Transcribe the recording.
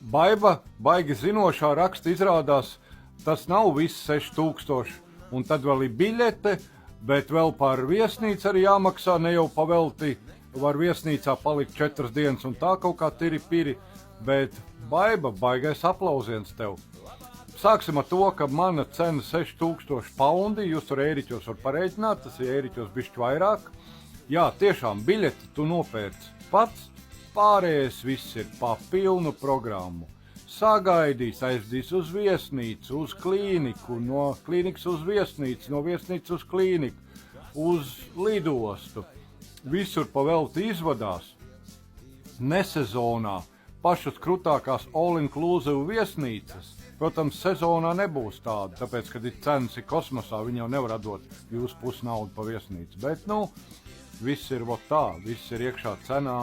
Baiba, baigi zinošā raksta, izrādās, tas nav viss 6000, un tad vēl ir biļete, bet vēl par viesnīcu arī jāmaksā, ne jau pavelti, var viesnīcā palikt 4 dienas un tā kaut kā tiri-piri, bet Baiba, baigais aplausiens tev. Sāksim ar to, ka mana cena 6000 paundi, jūs tur ēriķos var pareiķināt, tas ir ēriķos bišķi vairāk. Jā, tiešām biļeti tu nopērc pats, pārējais viss ir pa pilnu programmu. Sagaidīs, aizdīs uz viesnīcu, uz klīniku, no klīnikas uz viesnīcu, no viesnīcas uz klīniku, uz lidostu. Visur pa velti izvadās. Nesezonā pašas krutākās all-inclusive viesnīcas. Protams, sezonā nebūs tāda, tāpēc, kad ir cenas ir kosmosā, viņi jau nevar dot jūsu pusnaudu pa viesnīcu. Bet, viss ir tā, viss ir iekšā cenā.